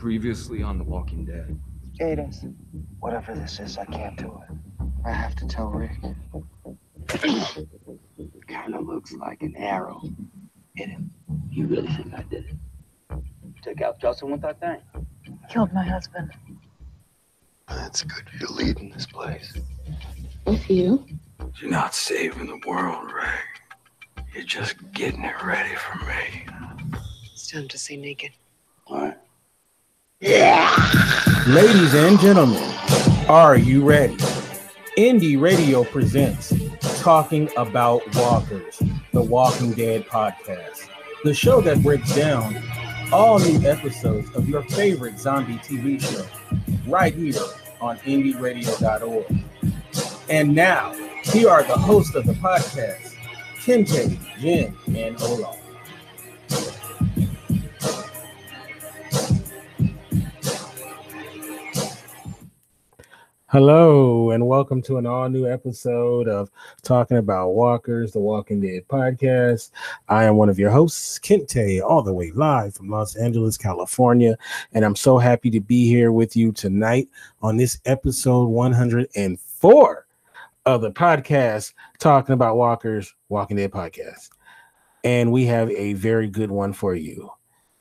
Previously on The Walking Dead. Gators, whatever this is, I can't do it. I have to tell Rick. Kind of looks like an arrow. Hit him. You really think I did it? Took out Justin with that thing. Killed my husband. That's good you're leading this place. With you? You're not saving the world, Rick. You're just getting it ready for me. It's time to say naked. What? Ladies and gentlemen, are you ready? Indie Radio presents Talking About Walkers, the Walking Dead podcast, the show that breaks down all new episodes of your favorite zombie TV show right here on indieradio.org. And now, here are the hosts of the podcast, Kinte, Jen, and Olaf. Hello, and welcome to an all-new episode of Talking About Walkers, the Walking Dead podcast. I am one of your hosts, Kinte, all the way live from Los Angeles, California, and I'm so happy to be here with you tonight on this episode 104 of the podcast, Talking About Walkers, Walking Dead podcast. And we have a very good one for you.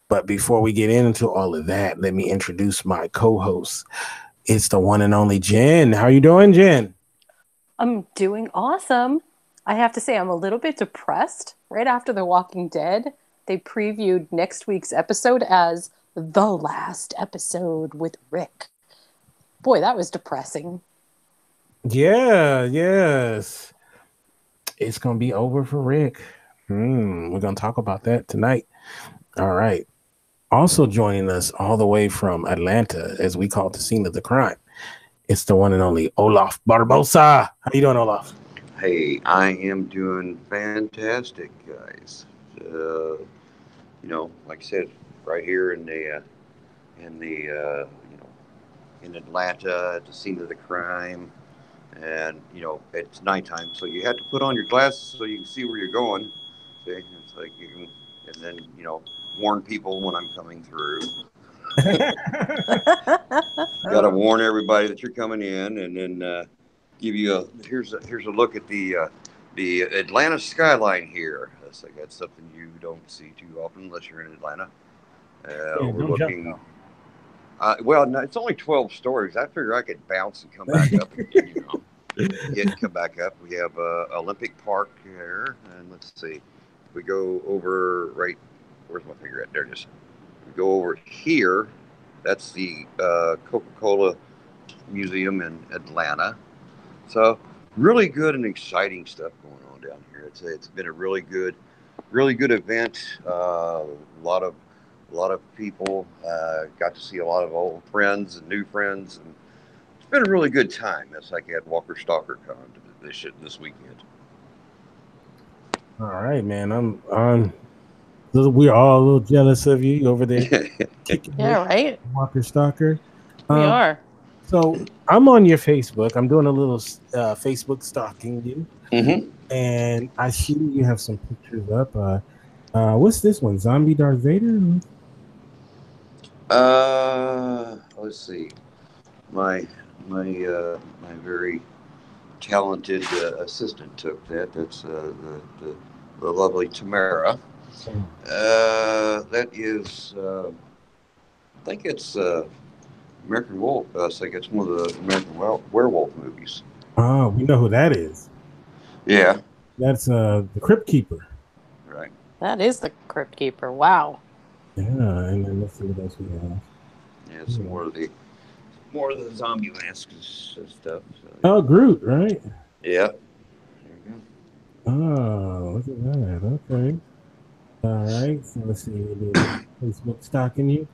But before we get into all of that, let me introduce my co-hosts. It's the one and only Jen. How are you doing, Jen? I'm doing awesome. I have to say I'm a little bit depressed. Right after The Walking Dead, they previewed next week's episode as the last episode with Rick. Boy, that was depressing. Yes. It's going to be over for Rick. We're going to talk about that tonight. All right. Also joining us all the way from Atlanta, as we call it the scene of the crime, it's the one and only Olaf Barbosa. How you doing, Olaf? Hey, I am doing fantastic, guys. Like I said, right here in Atlanta, at the scene of the crime, and it's nighttime, so you have to put on your glasses so you can see where you're going. See, it's like you can, and then warn people when I'm coming through. Got to warn everybody that you're coming in, and then give you here's a look at the Atlanta skyline here. That's something you don't see too often unless you're in Atlanta. We're looking. No, it's only 12 stories. I figure I could bounce and come back up again. Come back up. We have Olympic Park here, and let's see. We go over right. Where's my finger at? There it is. We go over here. That's the Coca-Cola Museum in Atlanta. So really good and exciting stuff going on down here. It's been a really good event. A lot of people got to see a lot of old friends and new friends, and it's been a really good time. It's like at Walker Stalker Con this weekend. All right, man. We're all a little jealous of you over there. Yeah, right? Walker Stalker. We are. So I'm on your Facebook. I'm doing a little Facebook stalking you. Mm-hmm. And I see you have some pictures up. What's this one? Zombie Darth Vader? Let's see. My very talented assistant took that. That's the lovely Tamara. That is, I think it's American Wolf. I think it's one of the American werewolf movies. Oh, we know who that is. Yeah. That's the Crypt Keeper. Right. That is the Crypt Keeper. Wow. Yeah, and then let's see what else we have. Yeah, some more of the zombie masks and stuff. So, yeah. Oh, Groot, right? Yeah. There you go. Oh, look at that. Okay. All right, so let's see. We do Facebook stalking you.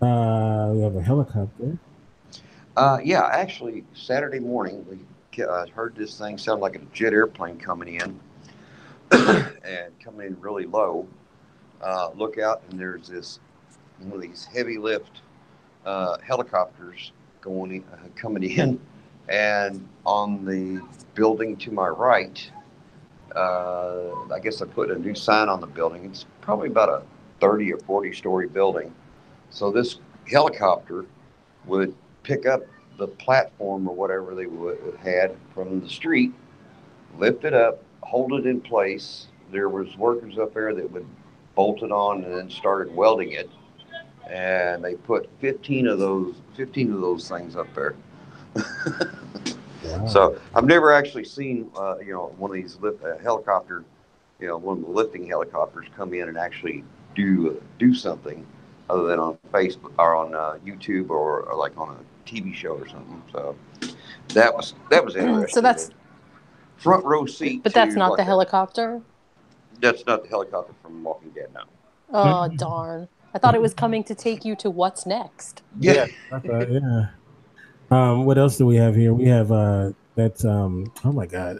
We have a helicopter. Yeah, actually, Saturday morning, we heard this thing sound like a jet airplane coming in and coming in really low. Look out, and there's one of these heavy lift helicopters coming in, and on the building to my right, I guess I put a new sign on the building. It's probably about a 30 or 40 story building. So this helicopter would pick up the platform or whatever they had from the street, lift it up, hold it in place. There was workers up there that would bolt it on and then started welding it. And they put 15 of those things up there. Wow. So I've never actually seen, one of these helicopter, one of the lifting helicopters come in and actually do something other than on Facebook or on YouTube or like on a TV show or something. So that was interesting. So that's front row seat. But that's not the helicopter? That's not the helicopter from Walking Dead, no. Oh, darn. I thought it was coming to take you to what's next. Yeah. Yeah. What else do we have here? We have that's oh my god.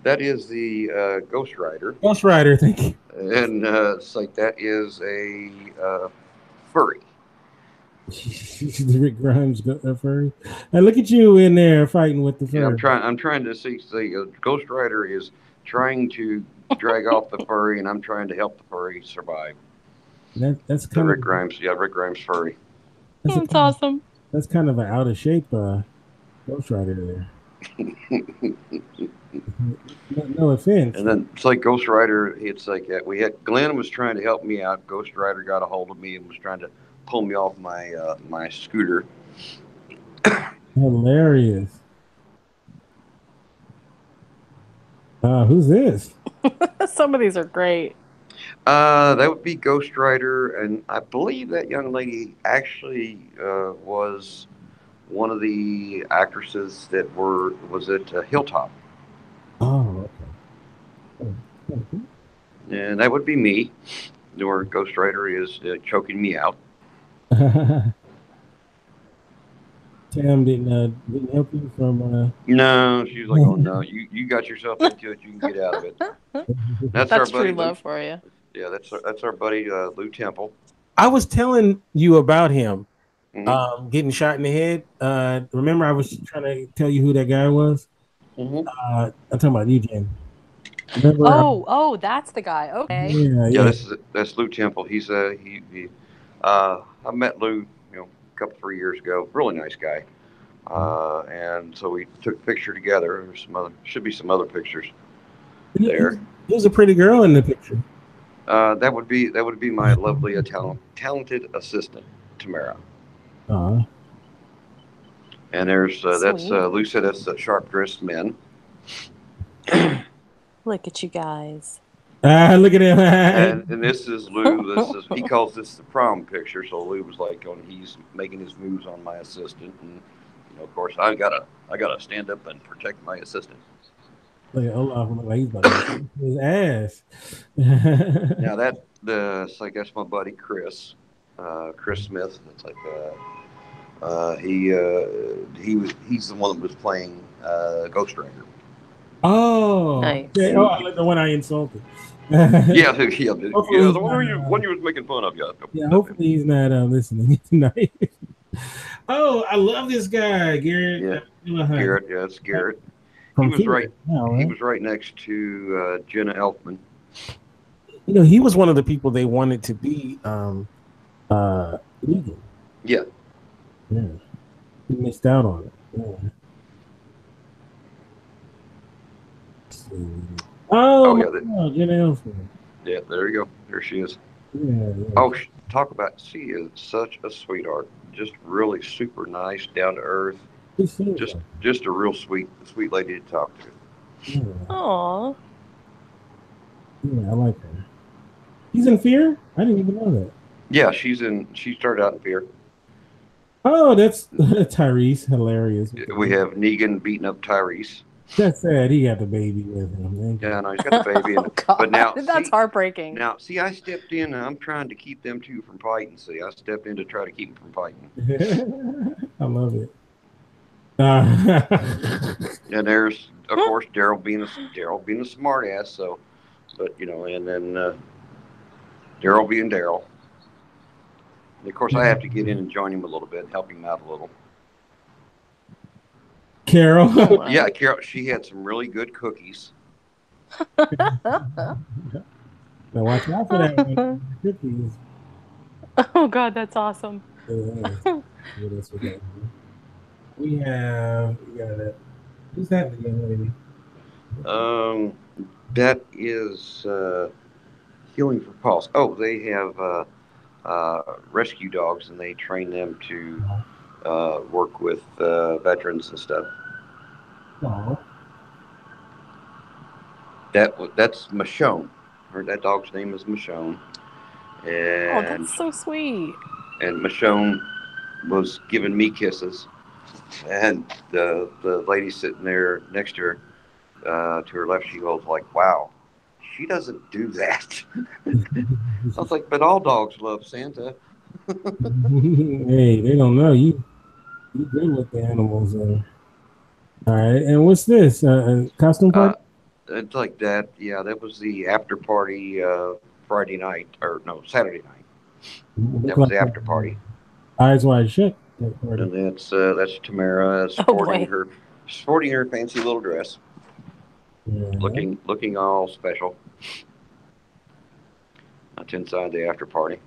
That is the Ghost Rider. Ghost Rider, thank you. And it's like that is a furry. Rick Grimes furry. And look at you in there fighting with the furry. Yeah, I'm trying to see. Ghost Rider is trying to drag off the furry, and I'm trying to help the furry survive. That's kind of Rick Grimes. Yeah, Rick Grimes furry. That's awesome. That's kind of an out of shape Ghost Rider there. No offense. And then it's like Ghost Rider. It's like Glenn was trying to help me out. Ghost Rider got a hold of me and was trying to pull me off my scooter. Hilarious. Who's this? Some of these are great. That would be Ghost Rider, and I believe that young lady actually was one of the actresses that was at Hilltop. Oh, okay. And that would be me. Or Ghost Rider is choking me out. Tam didn't help you from. No, she's like, oh no, you got yourself into it. You can get out of it. That's our buddy, true love for you. Yeah, that's our buddy Lou Temple. I was telling you about him Mm-hmm. getting shot in the head. Remember, I was trying to tell you who that guy was. Mm-hmm. I'm talking about you, Jen. Remember? Oh, that's the guy. Okay. Yeah. That's Lou Temple. He's I met Lou, a couple 3 years ago. Really nice guy. And so we took a picture together. There's should be some other pictures there. There's a pretty girl in the picture. That would be my lovely talented assistant, Tamara. Uh-huh. And there's that's Lou said that's the Sharp Dressed Men. Look at you guys. Look at him. and this is Lou. He calls this the prom picture. So Lou was like, he's making his moves on my assistant, and of course, I gotta stand up and protect my assistant. Look at Olaf, he's about to his ass. Now that's my buddy Chris, Chris Smith. It's like he's the one that was playing Ghost Rider. Oh, nice. Okay. Oh, I like the one I insulted. yeah, the one you was making fun of. Yeah, hopefully he's not listening tonight. Oh, I love this guy, Garrett. Yeah, Garrett. Yeah, it's Garrett. He was right. He was right next to Jenna Elfman. He was one of the people they wanted to be legal. Yeah. Yeah. He missed out on it. Yeah. Oh, Jenna Elfman. Yeah, there you go. There she is. Yeah. Oh, talk about. She is such a sweetheart. Just really super nice, down to earth. Just a real sweet lady to talk to. Yeah. Aww. Yeah, I like her. She's in Fear? I didn't even know that. Yeah, she started out in Fear. Oh, that's Tyrese. Hilarious. We have Negan beating up Tyrese. That's sad. He got the baby with him. Yeah, no, he's got the baby. But now that's heartbreaking. Now, I stepped in, and I'm trying to keep them two from fighting. I stepped in to try to keep them from fighting. I love it. And there's, of course, Daryl being a smart ass. So, but and then Daryl being Daryl. And of course, I have to get in and join him a little bit, help him out a little. Carol. Yeah, Carol. She had some really good cookies. Now watch out for that one. Cookies. Oh God, that's awesome. What else we got here? We got a, who's that young lady? That is Healing for Pulse. Oh, they have rescue dogs, and they train them to work with veterans and stuff. Oh, That's Michonne. That dog's name is Michonne, Oh, and that's so sweet. Michonne was giving me kisses, and the lady sitting there next to her left, she goes like, "Wow, she doesn't do that." I was like, "But all dogs love Santa." hey, they don't know you. You good with the animals. All right, and what's this? Costume Uh, party? it's like that. Yeah, that was the after party Friday night, or no, Saturday night. Look That was like the after party, Eyes Wide Shut. That party. and that's Tamara Oh boy. sporting her fancy little dress, Yeah. looking all special. That's inside the after party.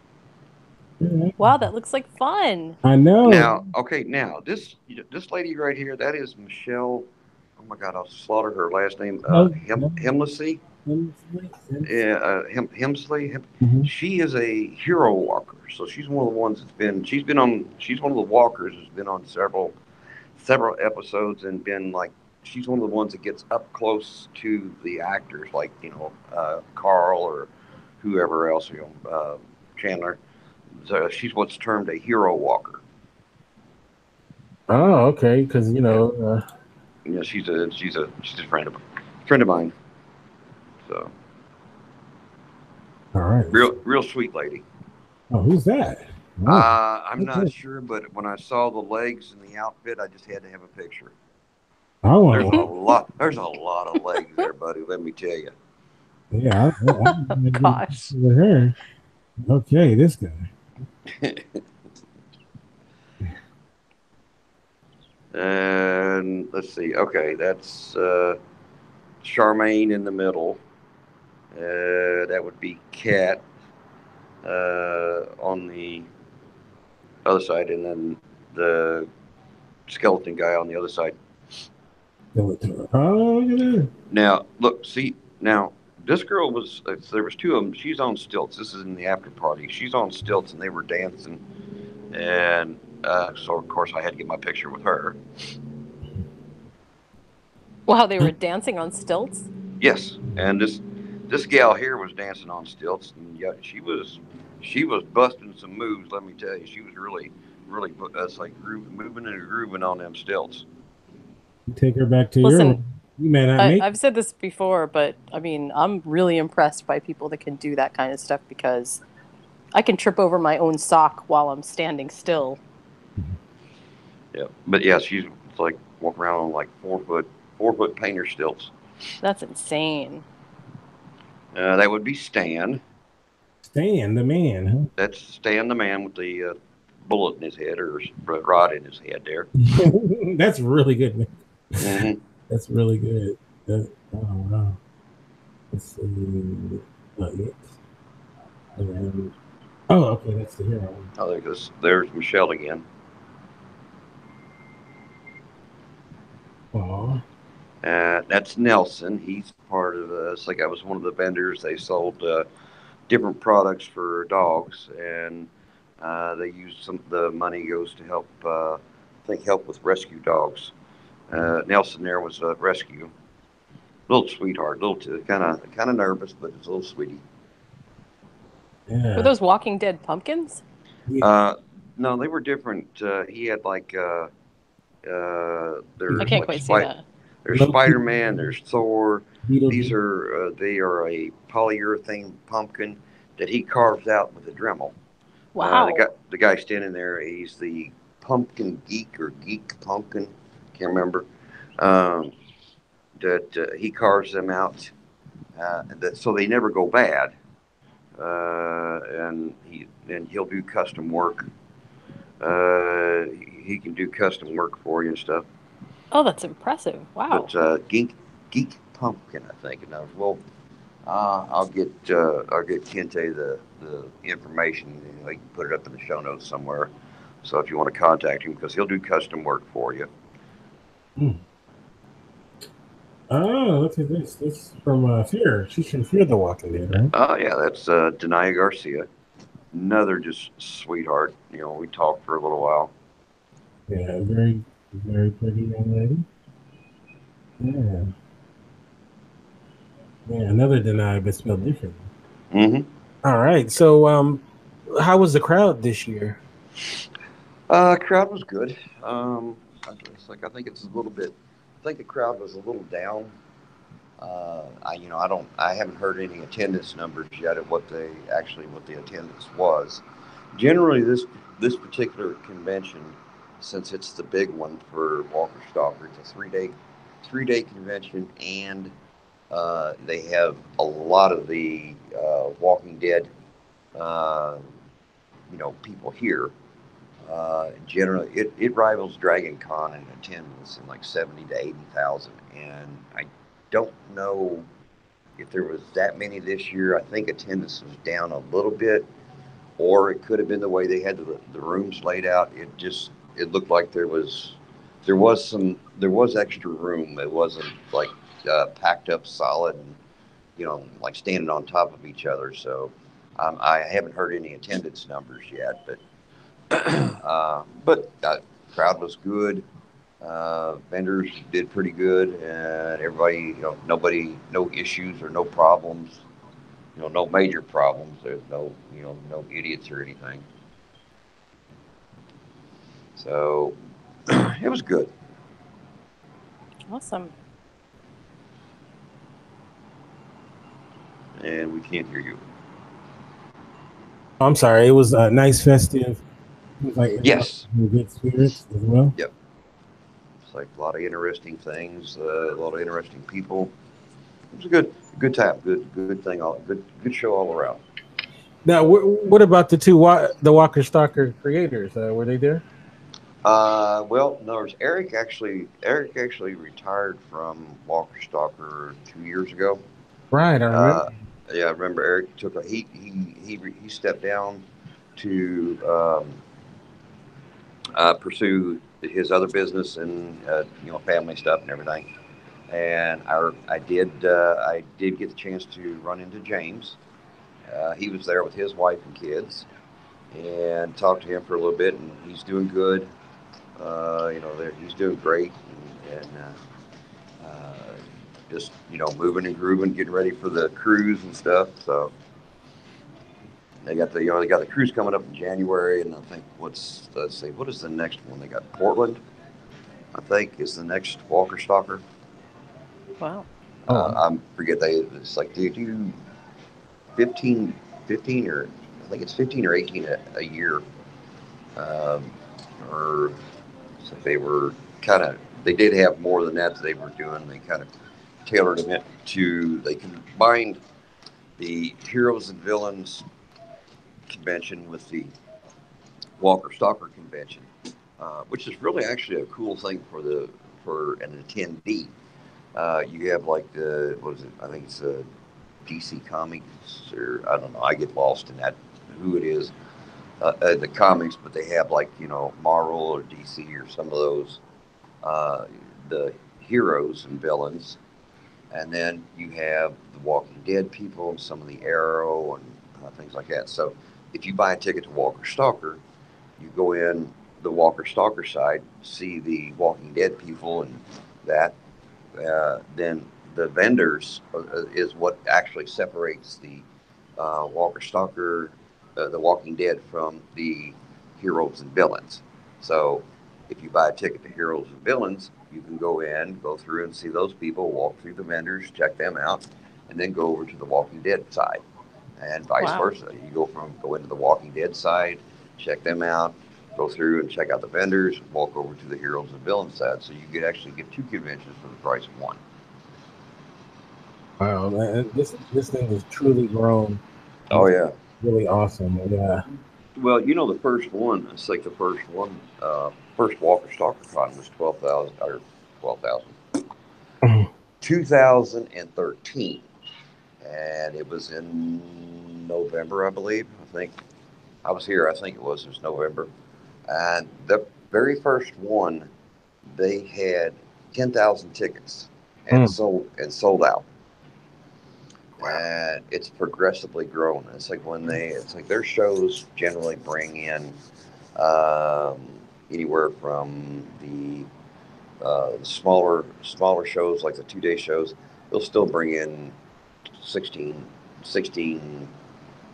Yeah. Wow, that looks like fun. I know. Now, okay, now this lady right here, that is Michelle. Oh my God, I'll slaughter her last name. No, no, Hemlessy. Hemsley. Yeah, Hemsley. Mhm. She is a hero walker, so she's one of the ones that's been. She's one of the walkers who's been on several episodes and been like. She's one of the ones that gets up close to the actors, like Carl or whoever else, Chandler. So she's what's termed a hero walker. Oh, okay. Because Yeah, yeah. She's a friend of mine. So all right. real sweet lady. Oh, who's that? Oh, I'm not okay. sure, but when I saw the legs and the outfit, I just had to have a picture. I want There's a to. lot. There's a lot of legs there, buddy. Let me tell you. Yeah, I Gosh. with her. Okay, this guy. And let's see. Okay, that's Charmaine in the middle. That would be Cat on the other side, and then the skeleton guy on the other side. Oh, look at that. Now, look, see, now this girl was there was two of them. She's on stilts. This is in the after party. She's on stilts, and they were dancing, and so of course I had to get my picture with her. Wow, they were dancing on stilts. Yes, and this gal here was dancing on stilts, and yeah, she was busting some moves. Let me tell you, she was really it's like moving and grooving on them stilts. You take her back to your Listen, room. You may not make I've said this before, but I mean, I'm really impressed by people that can do that kind of stuff because I can trip over my own sock while I'm standing still. Yeah, but yeah, she's like walking around on like 4 foot painter stilts. That's insane. That would be Stan. Stan the man, That's Stan the man with the bullet in his head or rod in his head there. huh? That's really good, man. Mm-hmm. That's really good. Oh wow. Let's see. Yes. Oh, okay, that's the hero. Oh, there's Michelle again. Oh. That's Nelson. He's part of it's like I was one of the vendors. They sold different products for dogs, and they used some of the money goes to help. I think help with rescue dogs. Nelson there was a rescue. Little sweetheart, little kind of nervous, but it's a little sweetie. Yeah. Were those Walking Dead pumpkins? No, they were different. He had like I there's can't like quite see that. there's Spider Man, there's Thor. Beetle. These are they are a polyurethane pumpkin that he carves out with a Dremel. Wow. The guy standing there, he's the pumpkin geek or geek pumpkin, can't remember. That he carves them out, so they never go bad. And he'll do custom work. He can do custom work for you and stuff. Oh, that's impressive. Wow. But geek pumpkin, I think. And I'll get Kinte the information. I can put it up in the show notes somewhere. So if you want to contact him, because he'll do custom work for you. Oh, look at this. This is from Fear. She's from Fear the Walking Dead, right? Oh yeah, that's Denaya Garcia. Another just sweetheart. You know, we talked for a little while. Yeah, very, very pretty young lady. Yeah. Yeah, another deny but spelled differently. Mm-hmm. All right. So, how was the crowd this year? Crowd was good. It's like I think it's a little bit. I think the crowd was a little down. I haven't heard any attendance numbers yet of what the attendance was. Generally, this particular convention, since it's the big one for Walker Stalker, it's a three day convention, and they have a lot of the Walking Dead, uh, people here. Generally, it rivals Dragon Con in attendance in like 70 to 80,000, and I don't know if there was that many this year. I think attendance was down a little bit, or it could have been the way they had the rooms laid out. It looked like there was extra room. It wasn't like packed up solid and like standing on top of each other. So I haven't heard any attendance numbers yet, but crowd was good. Vendors did pretty good, and everybody, no issues or no problems. No major problems. There's no idiots or anything. So it was good. Awesome. And we can't hear you. I'm sorry. It was nice, festive. It was like Yes. good spirits as well. Yep. It's like a lot of interesting things, a lot of interesting people. It was a good time, good thing, good show all around. Now, what about the the Walker Stalker creators? Were they there? Well, no, there's Eric actually retired from Walker Stalker 2 years ago. Right, I remember. Yeah, I remember Eric took he stepped down to pursue his other business and family stuff and everything. And I did get the chance to run into James. He was there with his wife and kids, and talked to him for a little bit, and he's doing good. He's doing great, and just moving and grooving, getting ready for the cruise and stuff. So they got the cruise coming up in January, and I think what is the next one? They got Portland, I think, is the next Walker Stalker. Wow. I forget it's like they do 15 or I think it's 15 or 18 a year. Or so they did have more than that they were doing. They kind of tailored them they combined the Heroes and Villains convention with the Walker Stalker convention, which is really actually a cool thing for an attendee. You have like what is it? I think it's DC Comics, or I don't know. I get lost in that who it is. The comics, but they have like Marvel or DC or some of those the heroes and villains, and then you have the Walking Dead people and some of the Arrow and things like that. So if you buy a ticket to Walker Stalker, you go in the Walker Stalker side, see the Walking Dead people and that. Then the vendors is what actually separates the Walker Stalker, the Walking Dead from the heroes and villains. So if you buy a ticket to Heroes and Villains, you can go through and see those people, walk through the vendors, check them out, and then go over to the Walking Dead side, and vice versa. You go into the Walking Dead side, check them out, go through and check out the vendors, walk over to the Heroes and Villains side. So you could actually get two conventions for the price of one. Wow, man, this thing has truly grown. Oh yeah, really awesome. Yeah. Well, the first one. It's like the first one. First Walker Stalker Con was 2013, and it was in November, I believe. I think I was here. I think it was November, and the very first one, they had 10,000 tickets and sold out. And it's progressively grown. It's like it's like their shows generally bring in um, anywhere from the smaller shows like the 2 day shows. They'll still bring in 16, 15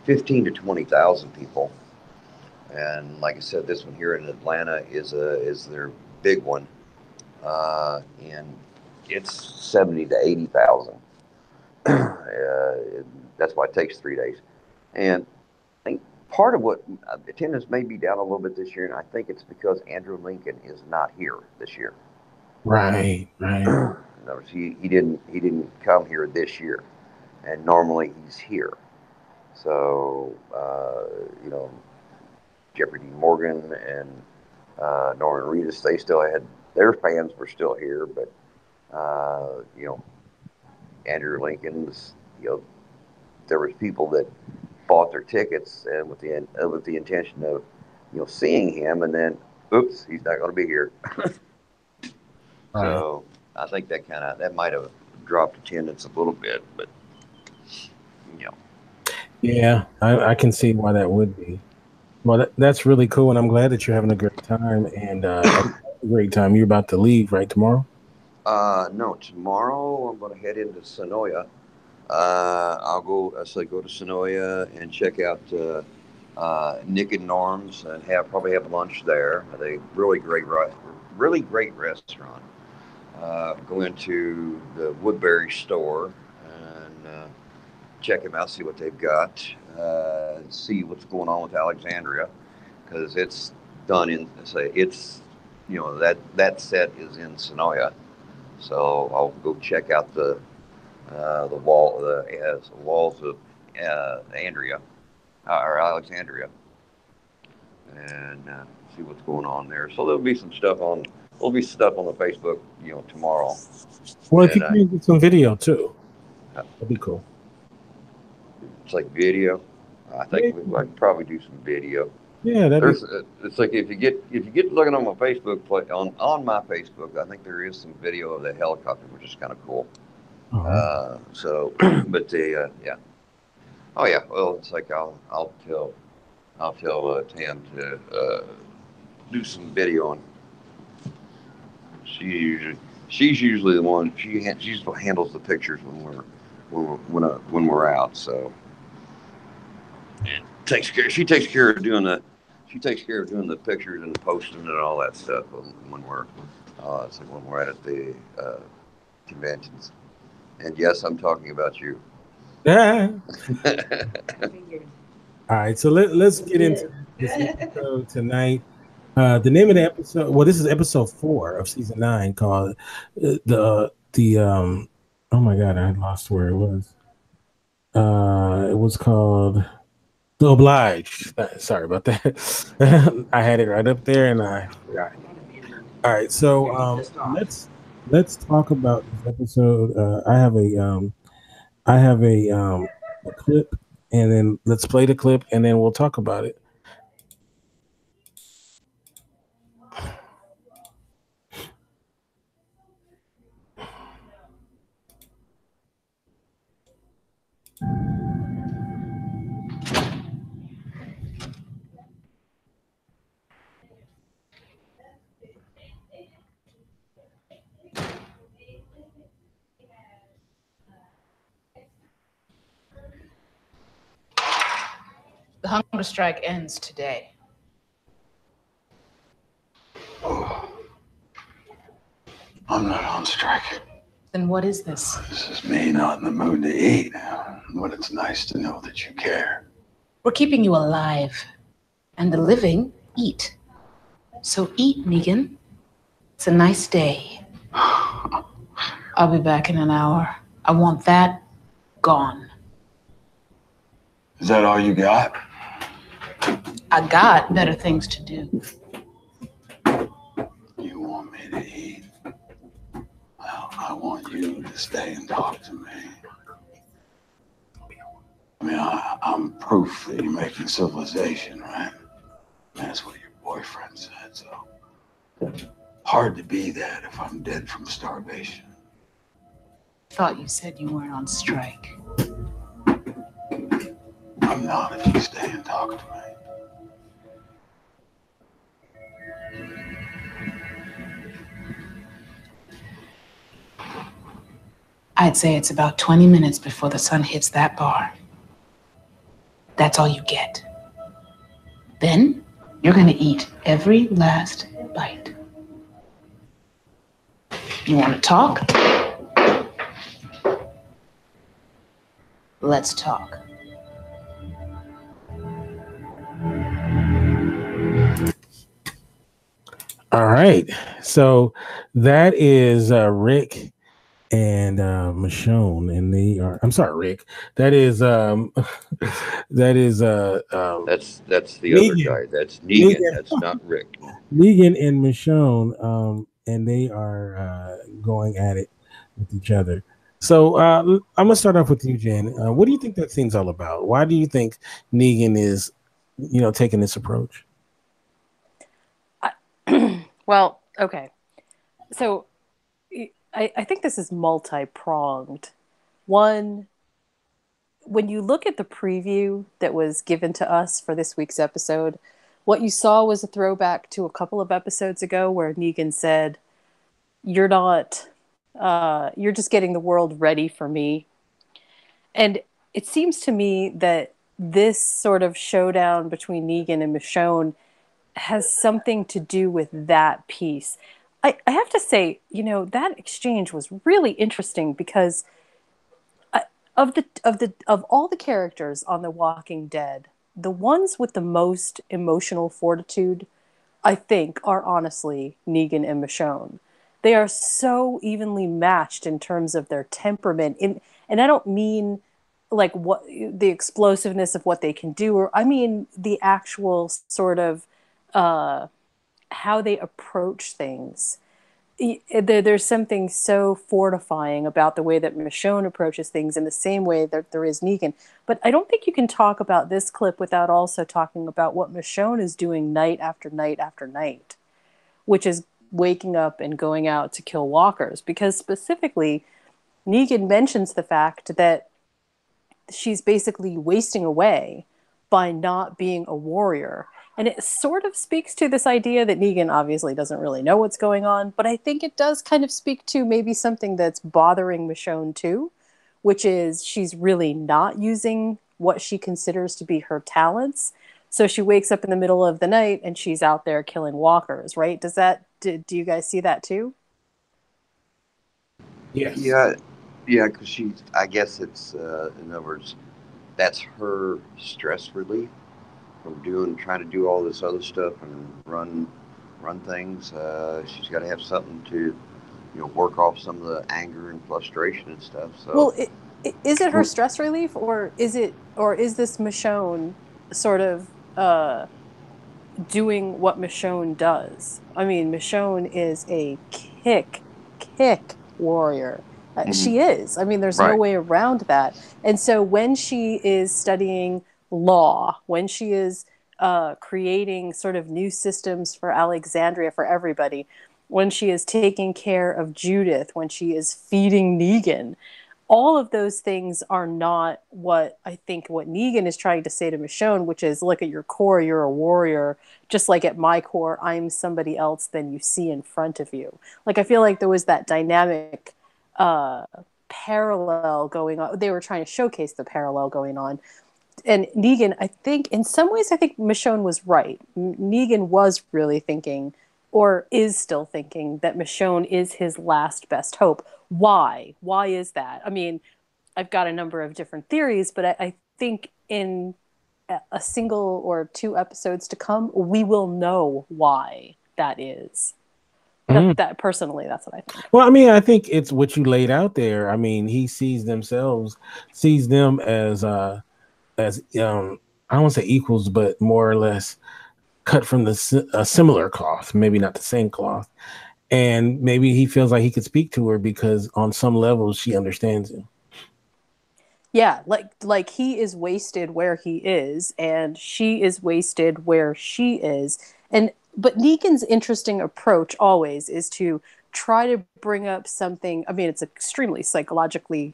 to 20,000 people. And like I said, this one here in Atlanta is their big one, and it's 70 to 80,000. That's why it takes 3 days. And I think part of what attendance may be down a little bit this year, and I think it's because Andrew Lincoln is not here this year. Right. Notice he didn't come here this year, and normally he's here. So Jeffrey D. Morgan and Norman Reedus, they still had their fans were still here, but Andrew Lincoln's, there was people that bought their tickets and with the intention of seeing him, and then oops, he's not going to be here. So I think that might have dropped attendance a little bit, but yeah, I can see why that would be. Well, that's really cool, and I'm glad that you're having a great time. And a great time. You're about to leave, right, tomorrow? No, tomorrow I'm going to head into Sonoya. I'll go to Sonoya and check out Nick and Norm's and probably have lunch there. They really great restaurant. Go into the Woodbury store and check them out, see what they've got, see what's going on with Alexandria, because it's done that set is in Sonoya. So I'll go check out the walls of Andrea or Alexandria, and see what's going on there. So there'll be stuff on the Facebook, tomorrow. Well, if you can get some video too, that'd be cool. It's like video. I think I could probably do some video. Yeah, it's like if you get looking on my Facebook on my Facebook, I think there is some video of the helicopter, which is kind of cool. But yeah. Oh yeah. Well, it's like I'll tell Tam to do some video on. She's usually the one. She handles the pictures when we're out. So and she takes care of doing the pictures and the posting and all that stuff when we're it's like when we're at the conventions. And yes, I'm talking about you. Yeah. All right, so let's get into this episode tonight. The name of the episode, well, this is episode 4 of season 9, called oh my god, I lost where it was. It was called The Obliged. Sorry about that. I had it right up there and I forgot. All right, so let's talk about this episode. I have a clip, and then let's play the clip, and then we'll talk about it. The hunger strike ends today. Oh. I'm not on strike. Then what is this? This is me not in the mood to eat. But it's nice to know that you care. We're keeping you alive. And the living eat. So eat, Negan. It's a nice day. I'll be back in an hour. I want that gone. Is that all you got? I got better things to do. You want me to eat? Well, I want you to stay and talk to me. I mean, I'm proof that you're making civilization, right? That's what your boyfriend said, so. Hard to be that if I'm dead from starvation. Thought you said you weren't on strike. I'm not if you stay and talk to me. I'd say it's about 20 minutes before the sun hits that bar. That's all you get. Then you're gonna eat every last bite. You wanna talk? Let's talk. All right. So that is Rick and Michonne, and they are. I'm sorry, Rick. That is that is That's the Negan. other guy. That's Negan. That's not Rick. Negan and Michonne, and they are going at it with each other. So I'm gonna start off with you, Jen. What do you think that scene's all about? Why do you think Negan is, taking this approach? Well, okay. So I think this is multi-pronged. One, when you look at the preview that was given to us for this week's episode, what you saw was a throwback to a couple of episodes ago where Negan said, you're just getting the world ready for me. And it seems to me that this sort of showdown between Negan and Michonne has something to do with that piece. I have to say, that exchange was really interesting because of all the characters on The Walking Dead, the ones with the most emotional fortitude, I think, are honestly Negan and Michonne. They are so evenly matched in terms of their temperament, and I don't mean like what the explosiveness of what they can do, or I mean the actual sort of how they approach things. There's something so fortifying about the way that Michonne approaches things in the same way that there is Negan. But I don't think you can talk about this clip without also talking about what Michonne is doing night after night after night, which is waking up and going out to kill walkers. Because specifically, Negan mentions the fact that she's basically wasting away by not being a warrior. And it sort of speaks to this idea that Negan obviously doesn't really know what's going on, but I think it does kind of speak to maybe something that's bothering Michonne too, which is she's really not using what she considers to be her talents. So she wakes up in the middle of the night and she's out there killing walkers, right? Do you guys see that too? Yes. Yeah, because I guess it's, in other words, that's her stress relief from trying to do all this other stuff and run things. She's got to have something to, work off some of the anger and frustration and stuff. So, well, is it her stress relief, or is this Michonne sort of doing what Michonne does? I mean, Michonne is a kick warrior. She is. I mean, there's no way around that. And so when she is studying law, when she is creating sort of new systems for Alexandria for everybody, when she is taking care of Judith, when she is feeding Negan, all of those things are not what Negan is trying to say to Michonne, which is, look, at your core, you're a warrior. Just like at my core, I'm somebody else than you see in front of you. Like, I feel like there was that dynamic parallel going on. They were trying to showcase the parallel going on. And Negan, I think, in some ways, I think Michonne was right. Negan was really thinking, or is still thinking, that Michonne is his last best hope. Why? Why is that? I mean, I've got a number of different theories, but I think in a single or two episodes to come, we will know why that is. That personally, that's what I think. Well, I mean, I think it's what you laid out there. I mean, he sees them as I don't want to say equals, but more or less cut from a similar cloth, maybe not the same cloth. And maybe he feels like he could speak to her because on some level she understands him. Yeah, like he is wasted where he is, and she is wasted where she is. And but Negan's interesting approach always is to try to bring up something. I mean, it's extremely psychologically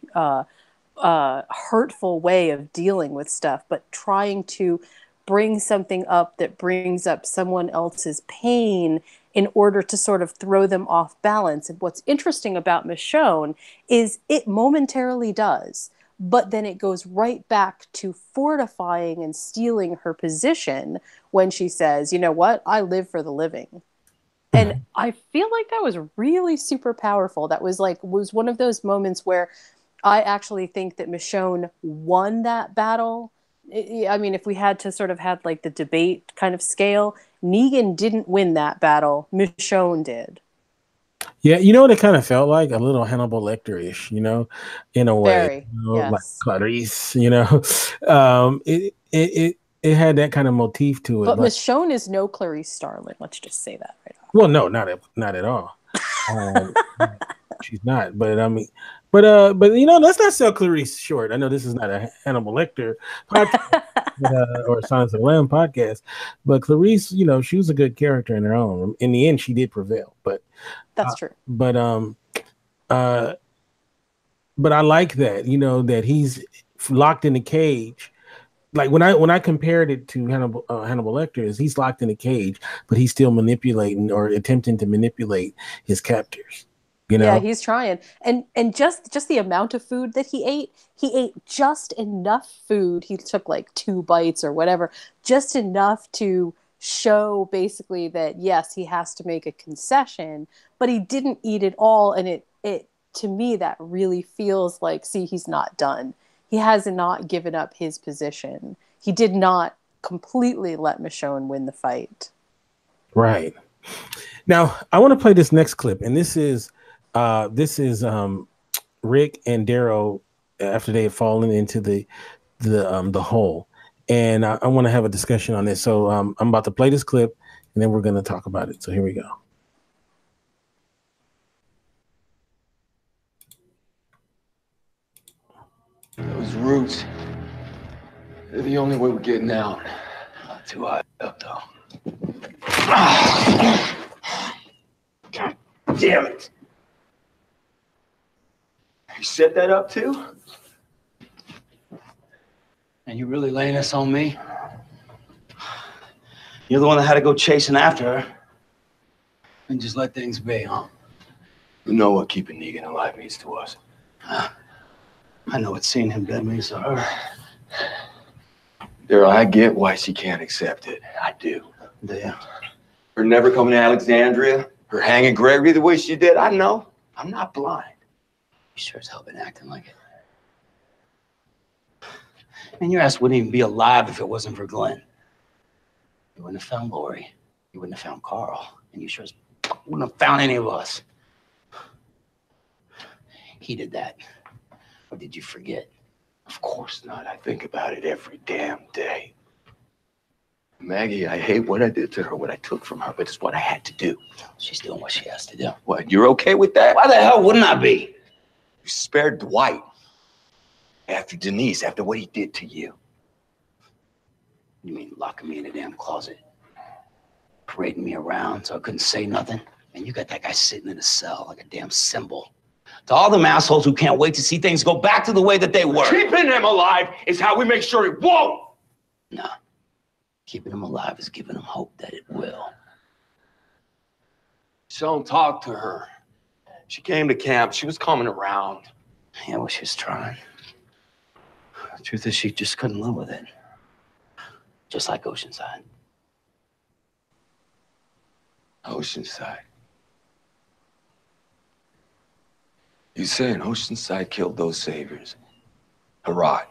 hurtful way of dealing with stuff, but trying to bring something up that brings up someone else's pain in order to sort of throw them off balance. And what's interesting about Michonne is it momentarily does, but then it goes right back to fortifying and stealing her position when she says, you know what, I live for the living. And I feel like that was really super powerful. That was one of those moments where I actually think that Michonne won that battle. I mean, if we had to sort of have like the debate kind of scale, Negan didn't win that battle. Michonne did. Yeah, you know what it kind of felt like? A little Hannibal Lecter-ish, you know, in a way. Very, You know, like yes. Clarice, you know. It had that kind of motif to it. But Michonne is no Clarice Starling. Let's just say that right off. Well, no, not at all. She's not. But I mean, but you know, let's not sell Clarice short. I know this is not a Hannibal Lecter podcast or a Silence of the Lamb podcast, but Clarice, you know, she was a good character in her own. In the end, she did prevail. But that's true. But I like that, you know, that he's locked in a cage. Like when I compared it to Hannibal Lecter, is he's locked in a cage, but he's still manipulating or attempting to manipulate his captors. You know? Yeah, he's trying. And just the amount of food that he ate just enough food. He took like 2 bites or whatever, just enough to show basically that yes, he has to make a concession, but he didn't eat it all. And it to me that really feels like, see, he's not done. He has not given up his position. He did not completely let Michonne win the fight. Right. Now, I want to play this next clip, and this is Rick and Darrow after they have fallen into the hole, and I want to have a discussion on this. So I'm about to play this clip, and then we're going to talk about it. So here we go. Those roots, they're the only way we're getting out. Not too high up, though. God damn it. You set that up, too? And you really laying this on me? You're the one that had to go chasing after her. And just let things be, huh? You know what keeping Negan alive means to us. I know what seeing him dead means to her. Daryl, I get why she can't accept it. I do. Yeah. Her never coming to Alexandria, her hanging Gregory the way she did, I know. I'm not blind. You sure as hell been acting like it. Man, your ass wouldn't even be alive if it wasn't for Glenn. You wouldn't have found Lori. You wouldn't have found Carl. And you sure as wouldn't have found any of us. He did that. Or did you forget? Of course not. I think about it every damn day. Maggie, I hate what I did to her, what I took from her, but it's what I had to do. She's doing what she has to do. What, you're okay with that? Why the hell wouldn't I be? You spared Dwight after Denise, after what he did to you. You mean locking me in a damn closet? Parading me around so I couldn't say nothing? And you got that guy sitting in a cell like a damn symbol. To all them assholes who can't wait to see things go back to the way that they were. Keeping him alive is how we make sure it won't. No. Keeping him alive is giving him hope that it will. So don't talk to her. She came to camp. She was coming around. Yeah, well, she was trying. The truth is, she just couldn't live with it. Just like Oceanside. Oceanside. You saying Oceanside killed those saviors? Hurrah.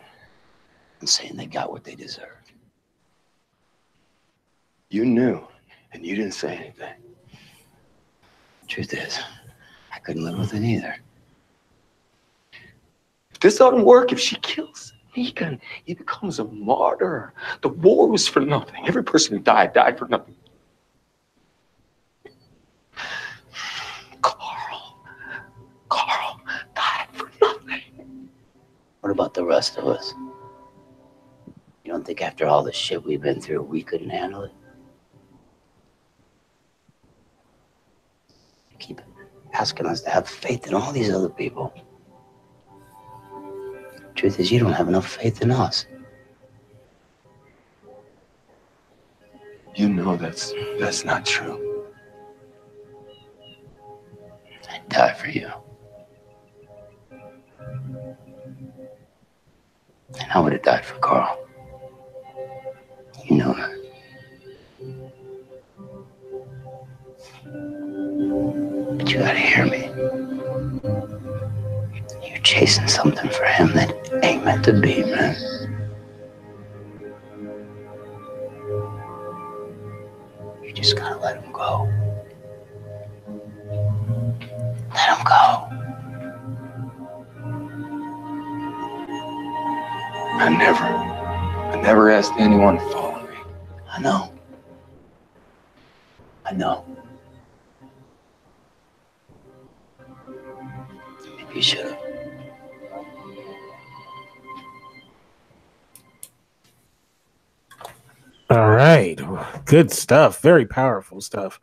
I'm saying they got what they deserved. You knew, and you didn't say anything. Truth is, I couldn't live with it either. If this doesn't work, if she kills Negan, he becomes a martyr. The war was for nothing. Every person who died for nothing. Carl died for nothing. What about the rest of us? You don't think after all the shit we've been through, we couldn't handle it? You keep asking us to have faith in all these other people. Truth is, you don't have enough faith in us. You know that's not true. I'd die for you. And I would have died for Carl. You know that. But you gotta hear me. You're chasing something for him that ain't meant to be, man. You just gotta let him go. Let him go. I never asked anyone to follow me. I know. Maybe you should have. All right. Good stuff. Very powerful stuff.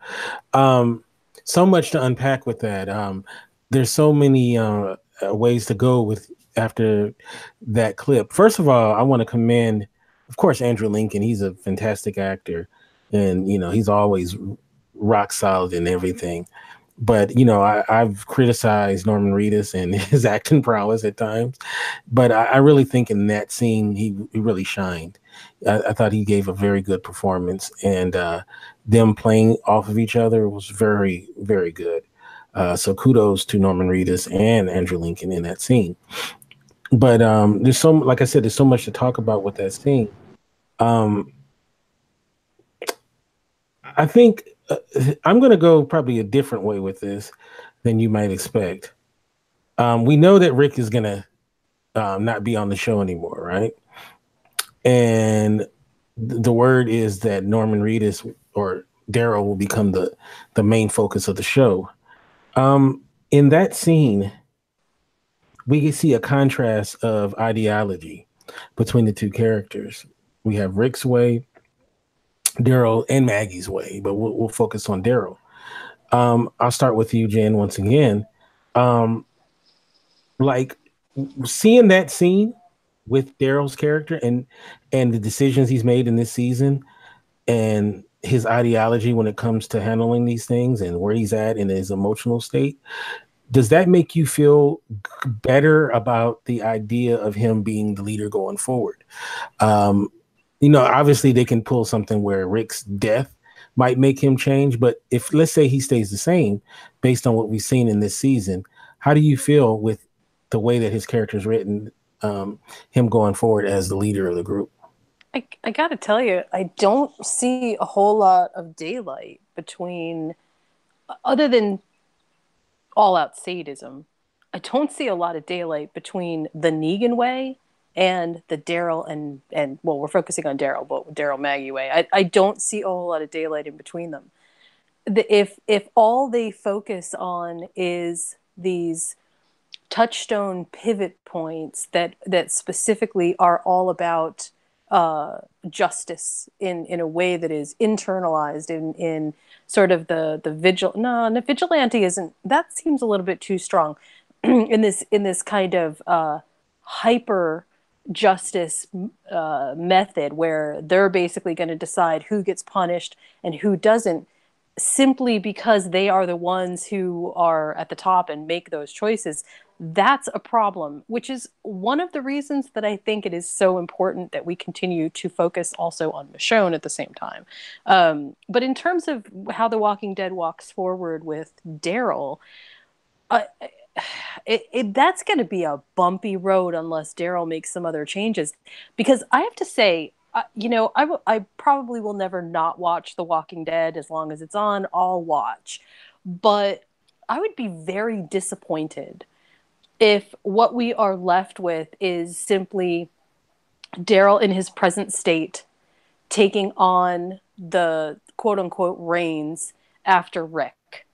So much to unpack with that. There's so many ways to go with after that clip. First of all, I want to commend, of course, Andrew Lincoln. He's a fantastic actor, and he's always rock solid in everything. But I've criticized Norman Reedus and his acting prowess at times, but I really think in that scene he really shined. I thought he gave a very good performance, and them playing off of each other was very, very good. So kudos to Norman Reedus and Andrew Lincoln in that scene. But like I said, there's so much to talk about with that scene. I think I'm going to go probably a different way with this than you might expect. We know that Rick is going to not be on the show anymore, right? And the word is that Norman Reedus or Daryl will become the main focus of the show. In that scene, we can see a contrast of ideology between the two characters. We have Rick's way, Daryl, and Maggie's way, but we'll focus on Daryl. I'll start with you, Jen, once again. Like seeing that scene with Daryl's character and the decisions he's made in this season and his ideology when it comes to handling these things and where he's at in his emotional state, does that make you feel better about the idea of him being the leader going forward? Obviously they can pull something where Rick's death might make him change, but if let's say he stays the same based on what we've seen in this season, how do you feel with the way that his character is written, him going forward as the leader of the group? I gotta tell you, I don't see a whole lot of daylight between, other than all-out sadism, I don't see a lot of daylight between the Negan way and the Daryl and well, we're focusing on Daryl, but Daryl Maggie way. I don't see a whole lot of daylight in between them. If all they focus on is these touchstone pivot points that specifically are all about justice in a way that is internalized in sort of the vigilante isn't, that seems a little bit too strong in this kind of hyper justice method where they're basically going to decide who gets punished and who doesn't, simply because they are the ones who are at the top and make those choices. That's a problem, which is one of the reasons that I think it is so important that we continue to focus also on Michonne at the same time. But in terms of how The Walking Dead walks forward with Daryl, that's going to be a bumpy road unless Daryl makes some other changes. Because I have to say, I probably will never not watch The Walking Dead as long as it's on. I'll watch. But I would be very disappointed if what we are left with is simply Daryl in his present state taking on the quote-unquote reins after Rick.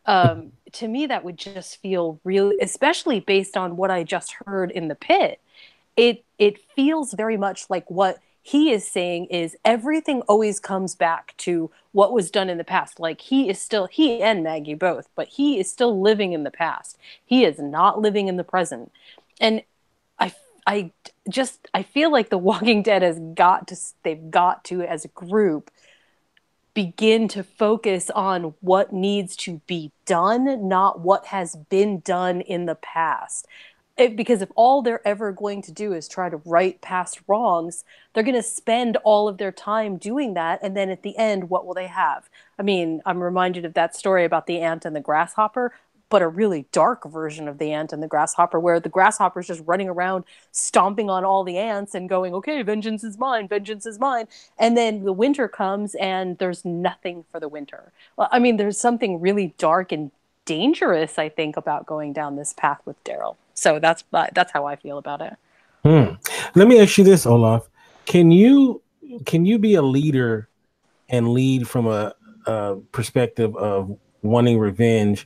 To me, that would just feel really, especially based on what I just heard in the pit, it feels very much like what he is saying is everything always comes back to what was done in the past. Like he and Maggie both, but he is still living in the past. He is not living in the present. And I I feel like The Walking Dead they've got to, as a group, begin to focus on what needs to be done, not what has been done in the past. Because if all they're ever going to do is try to right past wrongs, they're going to spend all of their time doing that. And then at the end, what will they have? I mean, I'm reminded of that story about the ant and the grasshopper, but a really dark version of the ant and the grasshopper, where the grasshopper's just running around stomping on all the ants and going, okay, vengeance is mine, vengeance is mine. And then the winter comes and there's nothing for the winter. Well, I mean, there's something really dark and dangerous, I think, about going down this path with Daryl. So that's how I feel about it. Let me ask you this, Olaf. Can you be a leader and lead from a perspective of wanting revenge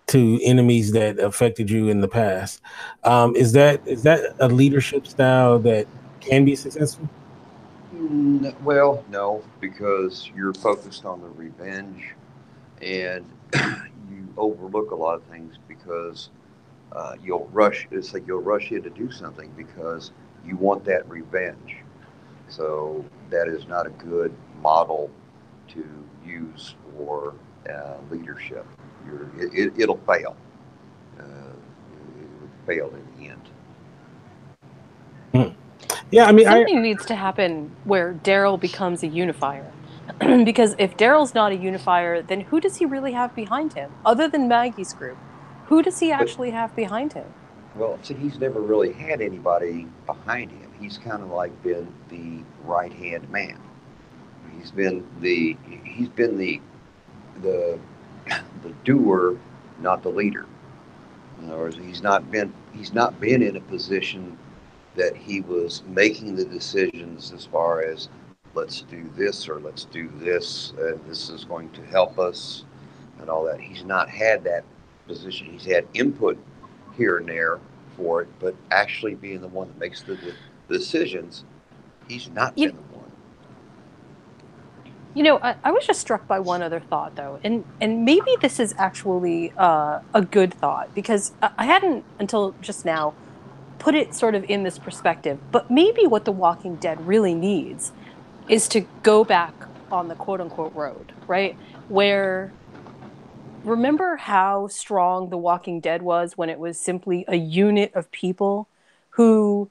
to enemies that affected you in the past? Is that a leadership style that can be successful? Well, no, because you're focused on the revenge, and you overlook a lot of things because you'll rush. It's like you'll rush in to do something because you want that revenge. So that is not a good model to use for leadership. It'll fail. It would fail in the end. Yeah, I mean, something needs to happen where Daryl becomes a unifier. Because if Daryl's not a unifier, then who does he really have behind him other than Maggie's group? Who does he But actually have behind him? well, see, he's never really had anybody behind him. He's kind of like been the right hand man. He's been the the doer, not the leader. In other words, he's not been in a position that he was making the decisions as far as let's do this or let's do this and this is going to help us and all that. He's not had that position. He's had input here and there for it, but actually being the one that makes the decisions, he's not been the one. You know, I was just struck by one other thought, though, and maybe this is actually a good thought, because I hadn't until just now put it sort of in this perspective. But maybe what The Walking Dead really needs is to go back on the quote unquote road, right? Where, remember how strong The Walking Dead was when it was simply a unit of people who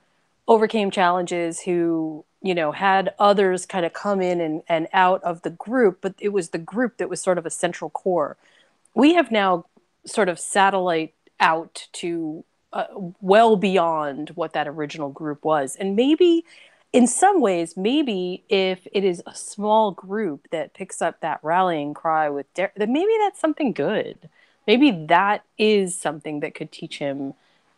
overcame challenges, who, you know, had others kind of come in and out of the group, but it was the group that was sort of a central core. We have now sort of satellite out to well beyond what that original group was. And maybe in some ways, maybe if it is a small group that picks up that rallying cry with then maybe that's something good. Maybe that is something that could teach him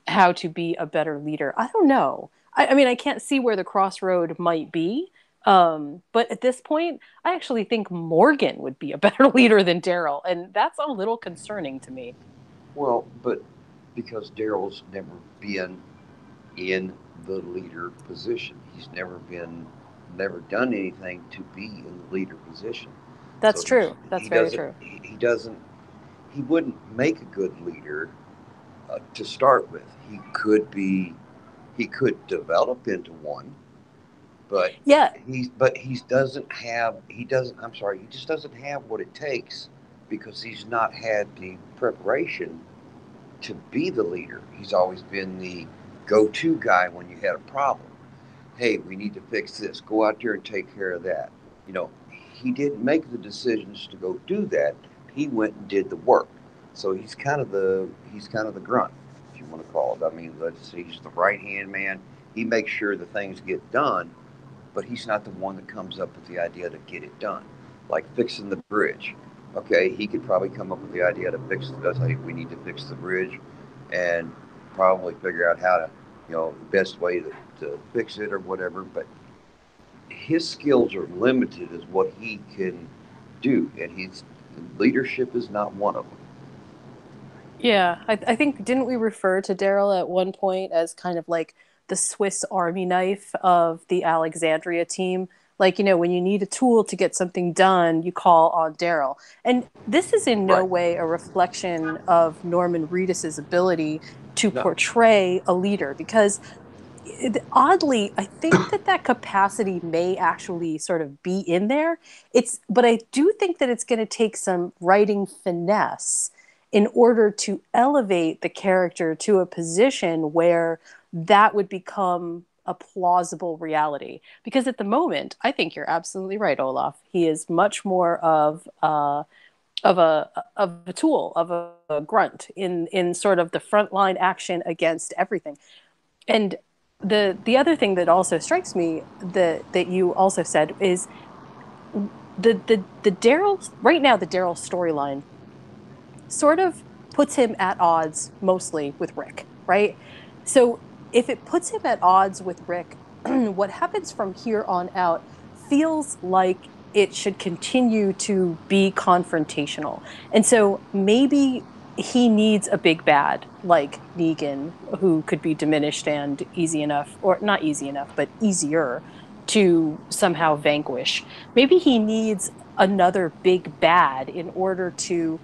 how to be a better leader. I don't know. I mean, I can't see where the crossroad might be. But at this point, I actually think Morgan would be a better leader than Daryl, and that's a little concerning to me. Well, but because Daryl's never been in the leader position, he's never done anything to be in the leader position. That's So true. That's he very doesn't true. he doesn't he wouldn't make a good leader to start with. He could develop into one, but Yeah, he doesn't I'm sorry, he just doesn't have what it takes because he's not had the preparation to be the leader. He's always been the go-to guy when you had a problem. Hey, we need to fix this. Go out there and take care of that. You know, he didn't make the decisions to go do that. He went and did the work. So he's kind of the grunt, if you want to call it. I mean, he's the right hand man. He makes sure the things get done, but he's not the one that comes up with the idea to get it done. Like fixing the bridge. Okay, he could probably come up with the idea to fix it. That's like we need to fix the bridge, and probably figure out how to, the best way to fix it or whatever. But his skills are limited as what he can do, and his leadership is not one of them. yeah. I think, didn't we refer to Daryl at one point as kind of like the Swiss Army knife of the Alexandria team. Like, when you need a tool to get something done, you call on Daryl. And this is in no Right. way a reflection of Norman Reedus's ability to No. portray a leader, because oddly, I think that capacity may actually sort of be in there. But I do think that it's going to take some writing finesse in order to elevate the character to a position where that would become a plausible reality. Because at the moment, I think you're absolutely right, Olaf. He is much more of a tool, of a grunt in sort of the frontline action against everything. And the other thing that also strikes me that you also said is the Daryl right now, the Daryl storyline sort of puts him at odds mostly with Rick, right? So if it puts him at odds with Rick, what happens from here on out feels like it should continue to be confrontational. And so maybe he needs a big bad like Negan, who could be diminished and easy enough, or not easy enough, but easier to somehow vanquish. Maybe he needs another big bad in order to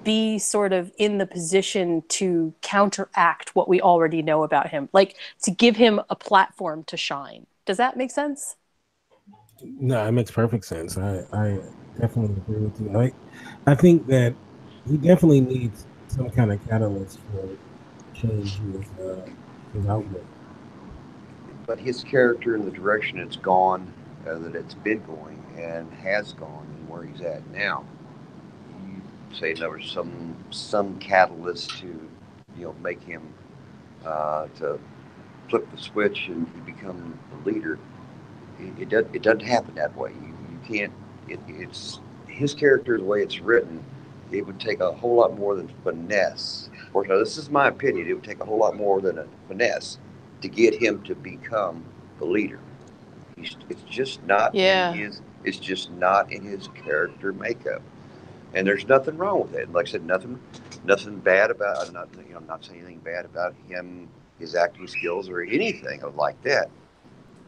be sort of in the position to counteract what we already know about him, like to give him a platform to shine. Does that make sense? No, it makes perfect sense. I definitely agree with you. I think that he definitely needs some kind of catalyst for change his outlook. But his character and the direction it's gone, that it's been going and has gone, and where he's at now, you say there was some catalyst to, make him to flip the switch and become the leader. It doesn't happen that way. You can't. It's his character, the way it's written. It would take a whole lot more than finesse. Or now, this is my opinion. It would take a whole lot more than a finesse to get him to become the leader. It's just not in Yeah. his. It's just not in his character makeup. And there's nothing wrong with it. Like I said, nothing bad about. I'm not saying anything bad about him, his acting skills, or anything like that.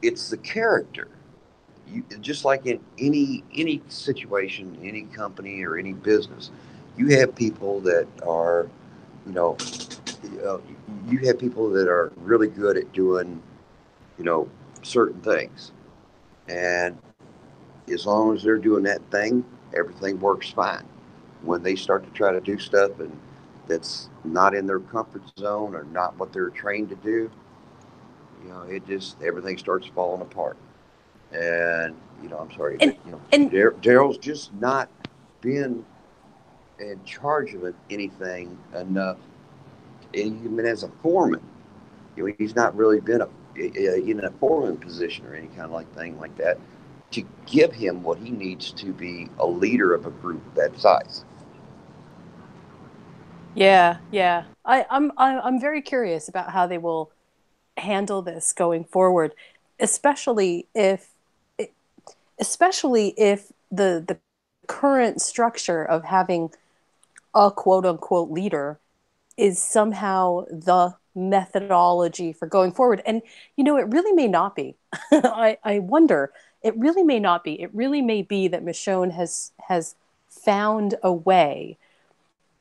It's the character. You just like in any situation, any company or any business, you have people that are, you know, uh, you have people that are really good at doing, you know, certain things, and as long as they're doing that thing, everything works fine. When they start to try to do stuff and that's not in their comfort zone or not what they're trained to do, it just everything starts falling apart. And I'm sorry, but And and Daryl's just not been in charge of anything enough. Even as a foreman, he's not really been in a foreman position or any kind of like thing like that to give him what he needs to be a leader of a group that size. yeah. I'm very curious about how they will handle this going forward, especially if especially if the current structure of having a quote unquote leader is somehow the methodology for going forward. And it really may not be. I wonder. It really may not be. It really may be that Michonne has found a way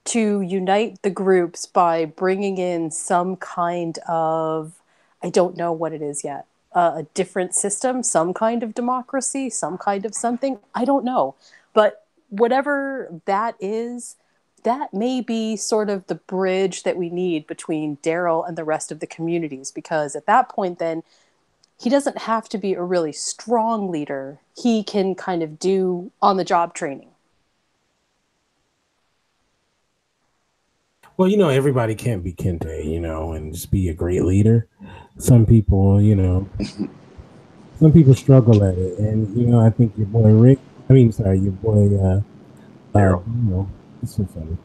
to unite the groups by bringing in some kind of, I don't know what it is yet, a different system, some kind of democracy, some kind of something. I don't know. But whatever that is, that may be sort of the bridge that we need between Daryl and the rest of the communities, because at that point, then he doesn't have to be a really strong leader. He can kind of do on the job training. Well, everybody can't be Kinte, and just be a great leader. Some people, some people struggle at it, and I think your boy Rick. I mean, sorry, your boy Daryl. it's so funny.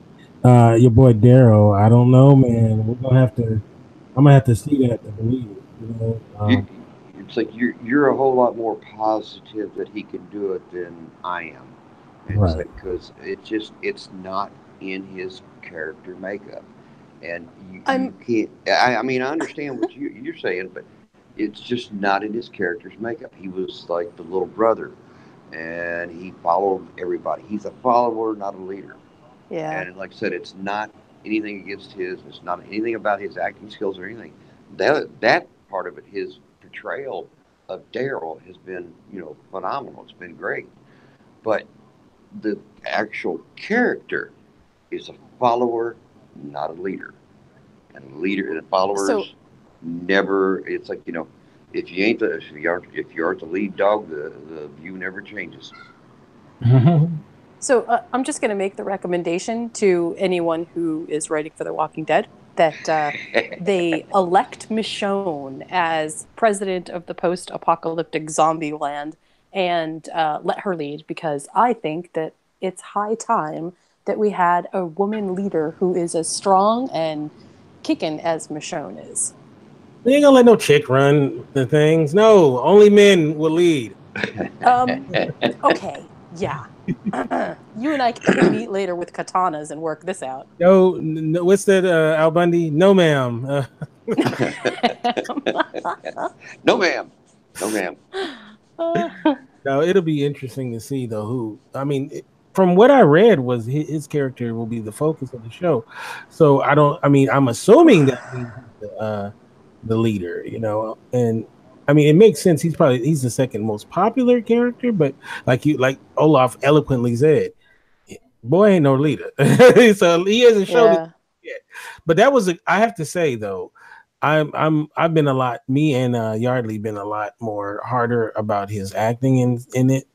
Your boy Daryl. I don't know, man. We're gonna have to. I'm gonna have to see that to believe it. You, it's like you're a whole lot more positive that he can do it than I am. It's Right. like because it's not in his character makeup. And you can't. I mean, I understand what you're saying, but it's just not in his character's makeup. He was like the little brother, and he followed everybody. He's a follower, not a leader. Yeah. And like I said, it's not anything against his. It's not anything about his acting skills or anything. That part of it, his portrayal of Daryl, has been phenomenal. It's been great. But the actual character is a follower, not a leader. And leader and followers So never. It's like if you aren't the lead dog, the view never changes. So I'm just going to make the recommendation to anyone who is writing for The Walking Dead that they elect Michonne as president of the post-apocalyptic zombie land and let her lead, because I think that it's high time that we had a woman leader who is as strong and kicking as Michonne is. We ain't gonna let no chick run the things. No, only men will lead. Okay, yeah. You and I can meet later with katanas and work this out. No, what's that, Al Bundy? No, ma'am. No, ma'am. No, ma'am. No, it'll be interesting to see though. From what I read, was his character will be the focus of the show. So I'm assuming that he's the leader, and it makes sense. He's the second most popular character, but like Olaf eloquently said, boy ain't no leader. So he hasn't shown it yet. But I have to say though, I've been me and Yardley been a lot more harder about his acting in it.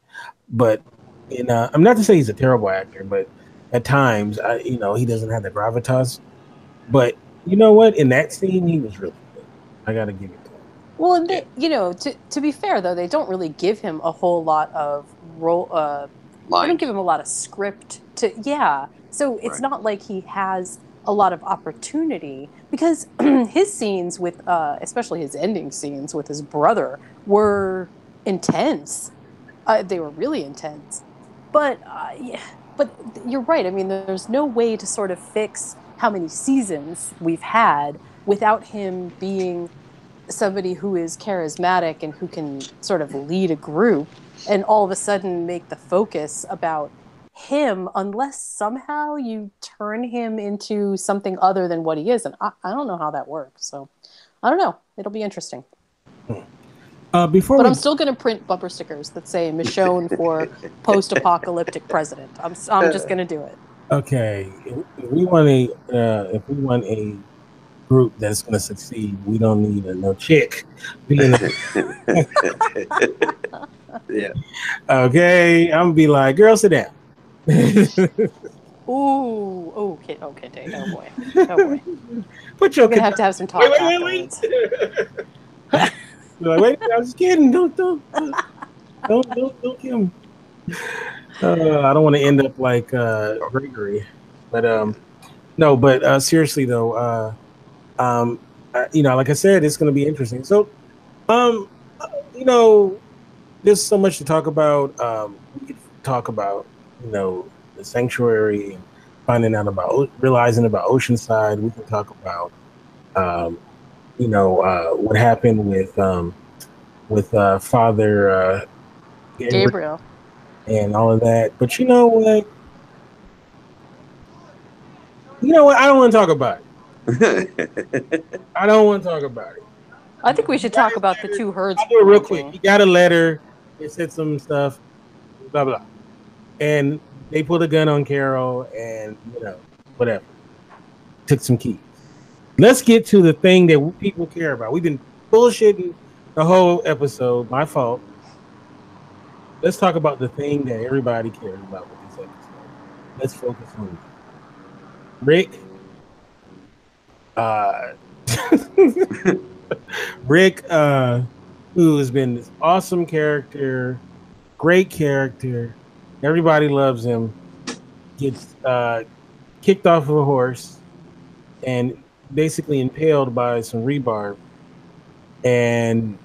But I'm not to say he's a terrible actor, but at times he doesn't have the gravitas. But you know what? In that scene, he was really good. I gotta give it to him. Well, and to be fair though, they don't really give him a whole lot of role. They don't give him a lot of script to. Yeah, so it's not like he has a lot of opportunity, because his scenes with, especially his ending scenes with his brother, were intense. They were really intense. But you're right. I mean, there's no way to sort of fix how many seasons we've had without him being somebody who is charismatic and who can sort of lead a group, and all of a sudden make the focus about him, unless somehow you turn him into something other than what he is. And I don't know how that works. So I don't know. It'll be interesting. I'm still going to print bumper stickers that say Michonne for post-apocalyptic president. I'm just going to do it. Okay, if we want a group that's going to succeed, we don't need no chick being yeah. Okay, I'm gonna be like, girl, sit down. Ooh, okay, Dave. Oh boy, oh boy. Put your. We're gonna have to have some talk afterwards. Wait, I was kidding. Don't kill me. I don't want to end up like Gregory, but no. But seriously though, like I said, it's going to be interesting. So, there's so much to talk about. We could talk about, the sanctuary and realizing about Oceanside. We can talk about, what happened with Father Gabriel and all of that. But you know what? I don't want to talk about it. I don't want to talk about it. I think we should talk about the two herds. I'll do it real quick. He got a letter. It said some stuff, blah, blah. And they pulled a gun on Carol and, whatever. Took some keys. Let's get to the thing that people care about. We've been bullshitting the whole episode. My fault. Let's talk about the thing that everybody cares about with this episode. Let's focus on Rick. Rick, who has been this awesome character, great character, everybody loves him, gets kicked off of a horse and basically impaled by some rebar, and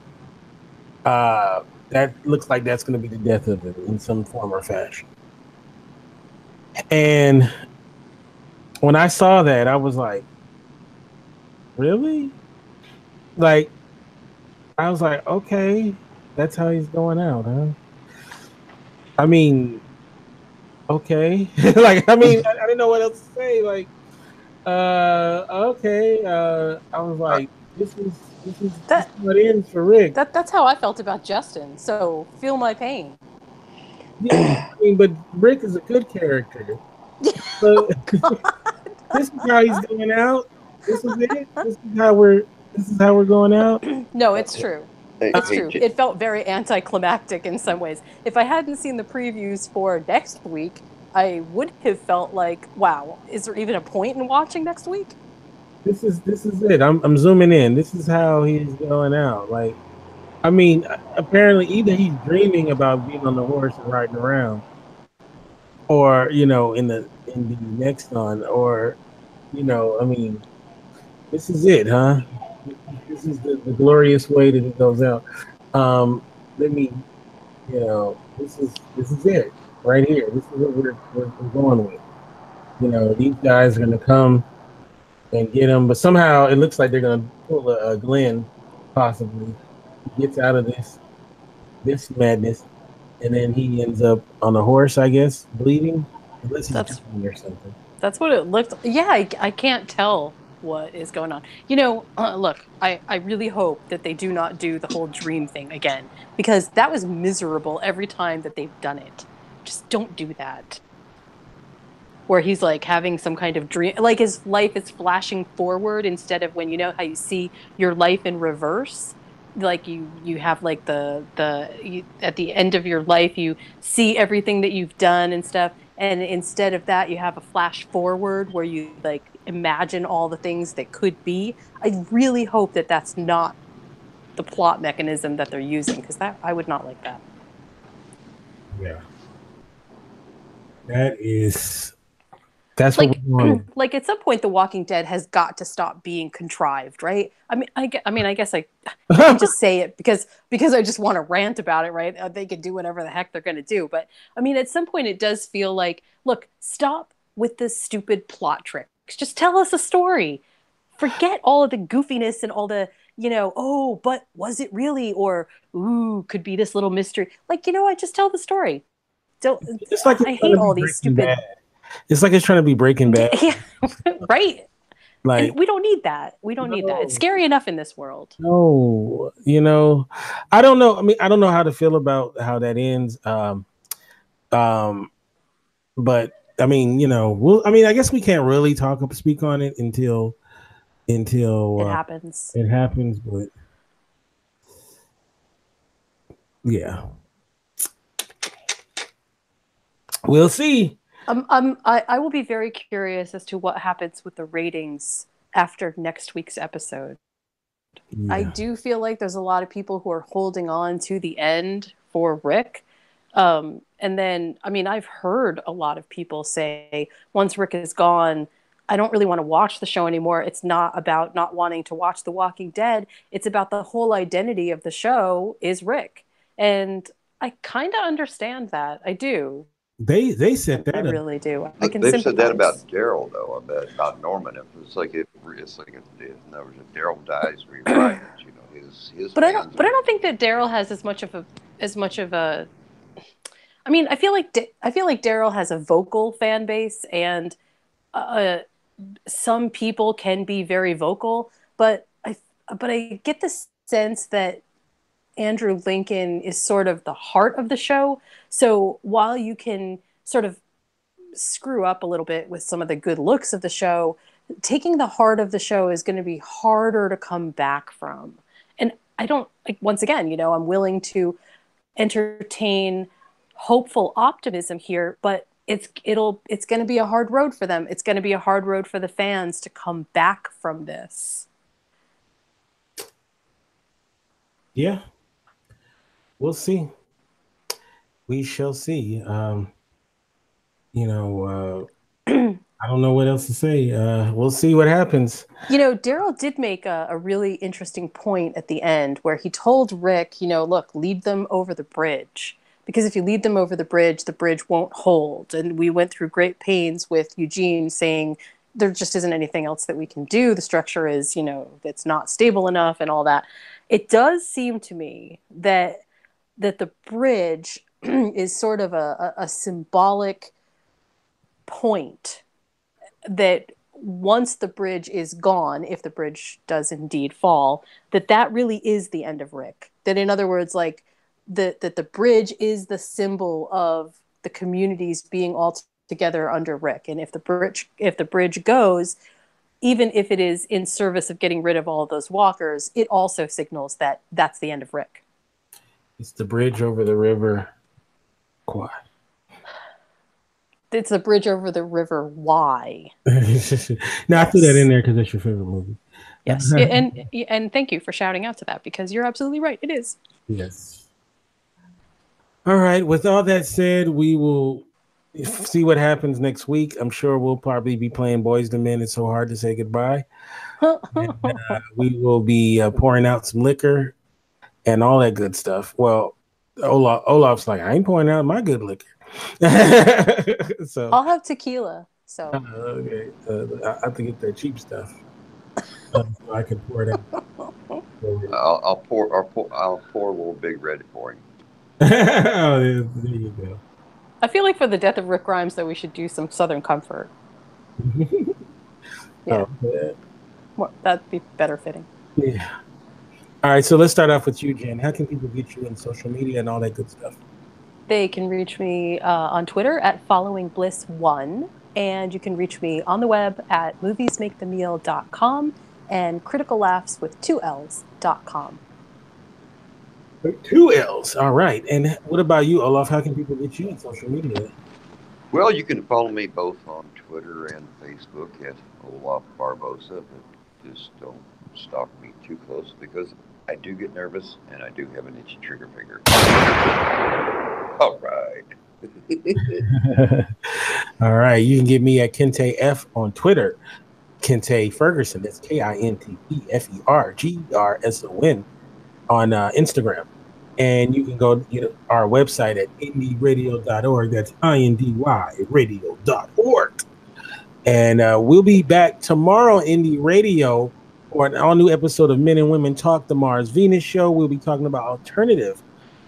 that looks like that's going to be the death of him in some form or fashion. And when I saw that, I was like, really? Like, I was like, okay, that's how he's going out, huh? I mean, okay. Like, I didn't know what else to say. Like, okay. I was like, this is what it ends for Rick. That's how I felt about Justin. So feel my pain. Yeah, but Rick is a good character. So this is how he's going out. This is it. This is how we're going out. No, it's true. Hey, It's hey, true. It felt very anticlimactic in some ways. If I hadn't seen the previews for next week, I would have felt like, wow, is there even a point in watching next week? This is it. I'm zooming in. This is how he's going out. Like, I mean, apparently either he's dreaming about being on the horse and riding around, or in the next one, or I mean, this is it, huh? This is the glorious way that it goes out. Let me, this is it right here. This is what we're going with. These guys are gonna come and get him, but somehow it looks like they're gonna pull a Glenn, possibly. He gets out of this madness, and then he ends up on a horse, I guess, bleeding, unless he's dying or something. That's what it looked. Yeah, I can't tell what is going on. Look, I really hope that they do not do the whole dream thing again, because that was miserable every time that they've done it. Just don't do that. Where he's like having some kind of dream, like his life is flashing forward instead of when how you see your life in reverse. Like you have like at the end of your life you see everything that you've done and stuff, and instead of that you have a flash forward where you like imagine all the things that could be. I really hope that that's not the plot mechanism that they're using, because I would not like that. Yeah, that's like, what we're doing. Like at some point, The Walking Dead has got to stop being contrived, right? I guess I can just say it because I just want to rant about it, right? They can do whatever the heck they're going to do, but I mean, at some point, it does feel like, look, stop with this stupid plot tricks. Just tell us a story. Forget all of the goofiness and all the oh, but was it really? Or ooh, could be this little mystery. Like, I just tell the story. Don't. It's like I hate all these stupid. Bad. It's like it's trying to be Breaking Bad. Yeah, right. Like, and we don't need that. We don't need that. It's scary enough in this world. No, I don't know. I mean, I don't know how to feel about how that ends. But I mean, I guess we can't really speak on it until it happens. It happens, but yeah, we'll see. I will be very curious as to what happens with the ratings after next week's episode. Yeah. I do feel like there's a lot of people who are holding on to the end for Rick. And then, I mean, I've heard a lot of people say, once Rick is gone, I don't really want to watch the show anymore. It's not about not wanting to watch The Walking Dead. It's about the whole identity of the show is Rick. And I kind of understand that. I do. They said that. I really do. I can They've sympathize. said that about Daryl, though. I bet about Norman. It's like if Daryl dies, rewrite it. His. But I don't think that Daryl has as much of a. I mean, I feel like Daryl has a vocal fan base, and some people can be very vocal. But I get the sense that Andrew Lincoln is sort of the heart of the show. So while you can sort of screw up a little bit with some of the good looks of the show, taking the heart of the show is going to be harder to come back from. And I don't, once again, I'm willing to entertain hopeful optimism here, but it's going to be a hard road for them. It's going to be a hard road for the fans to come back from this. Yeah. We'll see. We shall see. I don't know what else to say. We'll see what happens. Daryl did make a really interesting point at the end where he told Rick, look, lead them over the bridge. Because if you lead them over the bridge won't hold. And we went through great pains with Eugene saying, there just isn't anything else that we can do. The structure is, it's not stable enough and all that. It does seem to me that the bridge is sort of a symbolic point that once the bridge is gone, if the bridge does indeed fall, that really is the end of Rick. That, in other words, like that the bridge is the symbol of the communities being all together under Rick. And if the bridge goes, even if it is in service of getting rid of all of those walkers, it also signals that that's the end of Rick. It's the bridge over the river Kwai. It's the bridge over the river Why. Now, I threw that in there because that's your favorite movie. Yes, and thank you for shouting out to that, because you're absolutely right. It is. Yes. All right. With all that said, we will see what happens next week. I'm sure we'll probably be playing Boys to Men. It's so hard to say goodbye. And, we will be pouring out some liquor and all that good stuff. Well, Olaf's like, I ain't pouring out my good liquor. So I'll have tequila. So okay. I have to get that cheap stuff. So I can pour it out. I'll pour a little Big Red for him. Oh, there you go. I feel like for the death of Rick Grimes, though, we should do some Southern Comfort. Yeah. That'd be better fitting. Yeah. All right, so let's start off with you, Jen. How can people get you in social media and all that good stuff? They can reach me on Twitter at followingbliss1, and you can reach me on the web at moviesmakethemeal.com and criticallaughs with 2 L's.com. 2 L's. All right. And what about you, Olaf? How can people get you on social media? Well, you can follow me both on Twitter and Facebook at Olaf Barbosa, but just don't stalk me too close because I do get nervous and I do have an itchy trigger finger. All right. All right. You can get me at Kinte F on Twitter. Kinte Ferguson. That's KINTEFERGERSON on Instagram. And you can go to our website at indyradio.org. That's INDYradio.org. And we'll be back tomorrow on Indie Radio for an all-new episode of Men and Women Talk, the Mars Venus show. We'll be talking about alternative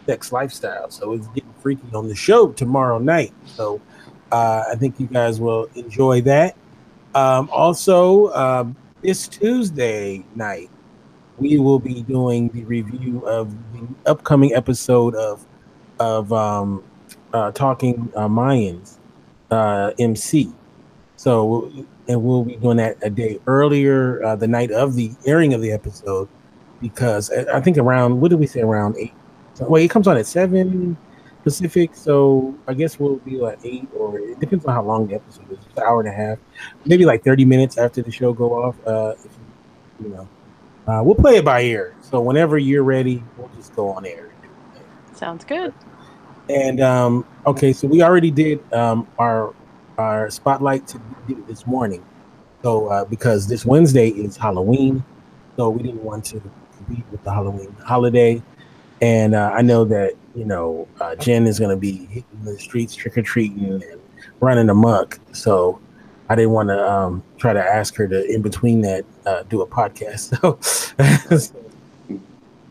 sex lifestyle. So it's getting freaky on the show tomorrow night. So I think you guys will enjoy that. Also, this Tuesday night, we will be doing the review of the upcoming episode of Talking Mayans, MC. So, and we'll be doing that a day earlier, the night of the airing of the episode, because I think around, what did we say, around 8? So, well, it comes on at 7 Pacific, so I guess we'll be like 8, or it depends on how long the episode is. It's an hour and a half, maybe like 30 minutes after the show go off. If you know. We'll play it by ear. So whenever you're ready, we'll just go on air. Sounds good. And okay, so we already did our spotlight this morning. So because this Wednesday is Halloween, so we didn't want to compete with the Halloween holiday. And I know that Jen is going to be hitting the streets trick or treating and running amok. So I didn't want to try to ask her to, in between that, do a podcast. So,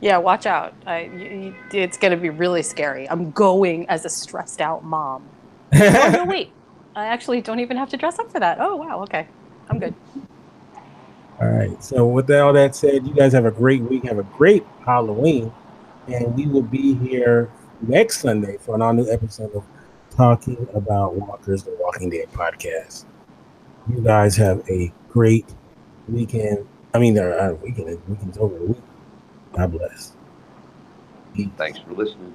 yeah, watch out. It's going to be really scary. I'm going as a stressed out mom. Oh, no, wait. I actually don't even have to dress up for that. Oh, wow. Okay. I'm good. All right. So with all that said, you guys have a great week. Have a great Halloween. And we will be here next Sunday for an all-new episode of Talking About Walkers, the Walking Dead podcast. You guys have a great weekend. I mean, weekend's over the week. God bless. Thanks for listening.